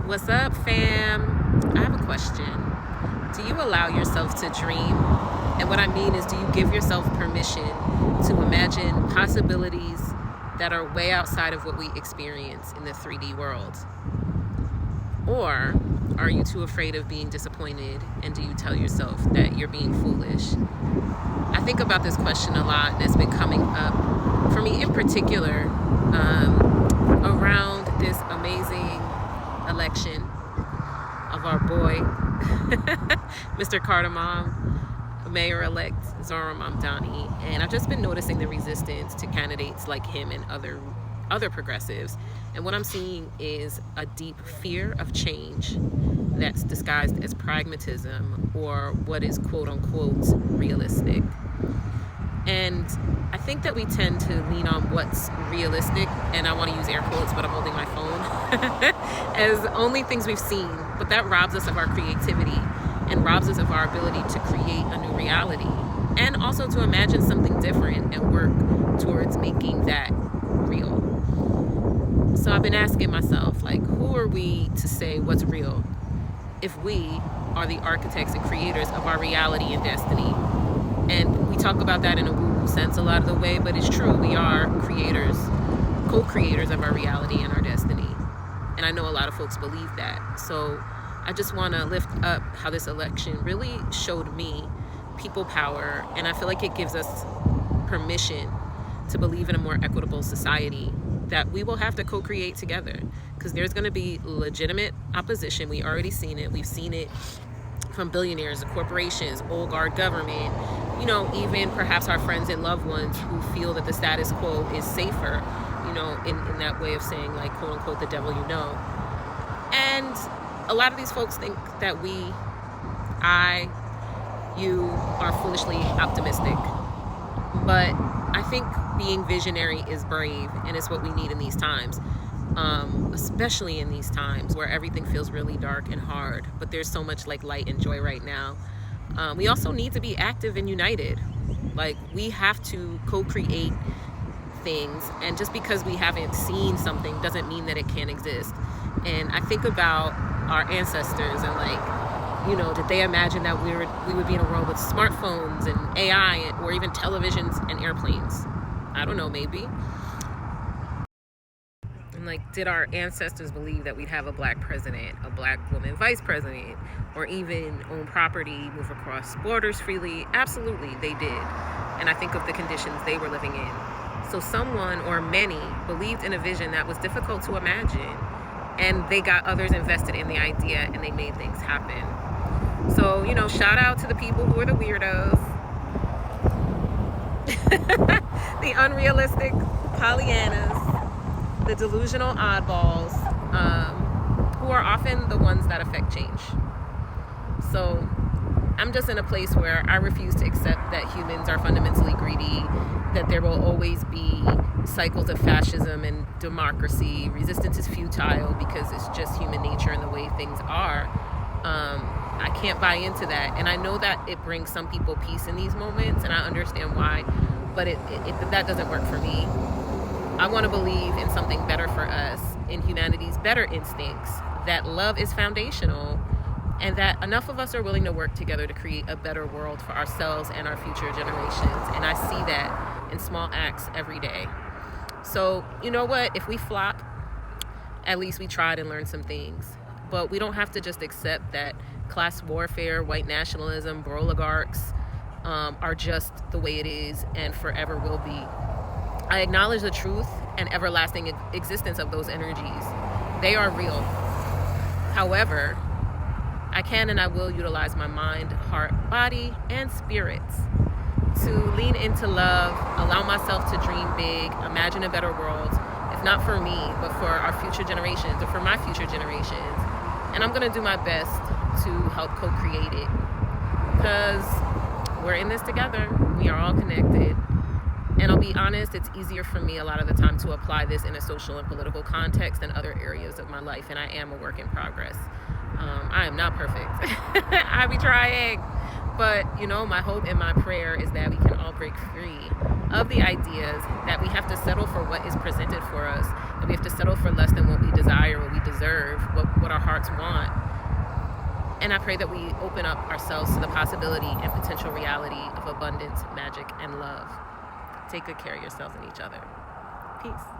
What's up, fam? I have a question. Do you allow yourself to dream? And what I mean is, do you give yourself permission to imagine possibilities that are way outside of what we experience in the 3D world? Or are you too afraid of being disappointed, and do you tell yourself that you're being foolish? I think about this question a lot, and it's been coming up for me in particular around this amazing election of our boy, Mr. Cardamom, Mayor-elect Zohran Mamdani. And I've just been noticing the resistance to candidates like him and other progressives. And what I'm seeing is a deep fear of change that's disguised as pragmatism, or what is quote unquote realistic. And I think that we tend to lean on what's realistic, and I want to use air quotes, but I'm holding my phone, as only things we've seen. But that robs us of our creativity and robs us of our ability to create a new reality, and also to imagine something different and work towards making that real. So I've been asking myself, like, who are we to say what's real if we are the architects and creators of our reality and destiny? And we talk about that in a woo-woo sense a lot of the way, but it's true. We are creators, co-creators of our reality and our destiny. And I know a lot of folks believe that. So I just want to lift up how this election really showed me people power. And I feel like it gives us permission to believe in a more equitable society that we will have to co-create together. Because there's going to be legitimate opposition. We already seen it. We've seen it from billionaires, corporations, old guard government, even perhaps our friends and loved ones who feel that the status quo is safer, in that way of saying, like, quote unquote, the devil you know. And a lot of these folks think that you are foolishly optimistic. But I think being visionary is brave, and it's what we need in these times. Especially in these times where everything feels really dark and hard, but there's so much like light and joy right now. We also need to be active and united. Like, we have to co-create things, and just because we haven't seen something doesn't mean that it can't exist. And I think about our ancestors and, like, did they imagine that we would be in a world with smartphones and AI, or even televisions and airplanes? I don't know, maybe. And, like, did our ancestors believe that we'd have a black president, a black woman vice president, or even own property, move across borders freely? Absolutely, they did. And I think of the conditions they were living in. So someone, or many, believed in a vision that was difficult to imagine, and they got others invested in the idea, and they made things happen. So, shout out to the people who are the weirdos, the unrealistic Pollyannas, the delusional oddballs, who are often the ones that affect change. So I'm just in a place where I refuse to accept that humans are fundamentally greedy, that there will always be cycles of fascism and democracy. Resistance is futile because it's just human nature and the way things are. I can't buy into that. And I know that it brings some people peace in these moments, and I understand why, but that doesn't work for me. I want to believe in something better for us, in humanity's better instincts, that love is foundational, and that enough of us are willing to work together to create a better world for ourselves and our future generations. And I see that in small acts every day. So, you know what? If we flop, at least we tried and learned some things. But we don't have to just accept that class warfare, white nationalism, oligarchs are just the way it is and forever will be. I acknowledge the truth and everlasting existence of those energies. They are real. However, I can and I will utilize my mind, heart, body, and spirits to lean into love, allow myself to dream big, imagine a better world, if not for me, but for our future generations, or for my future generations. And I'm going to do my best to help co-create it, because we're in this together. We are all connected. And I'll be honest, it's easier for me a lot of the time to apply this in a social and political context than other areas of my life, and I am a work in progress. I am not perfect. I be trying, But, my hope and my prayer is that we can all break free of the ideas that we have to settle for what is presented for us, that we have to settle for less than what we desire, what we deserve, what our hearts want. And I pray that we open up ourselves to the possibility and potential reality of abundance, magic, and love. Take good care of yourselves and each other. Peace.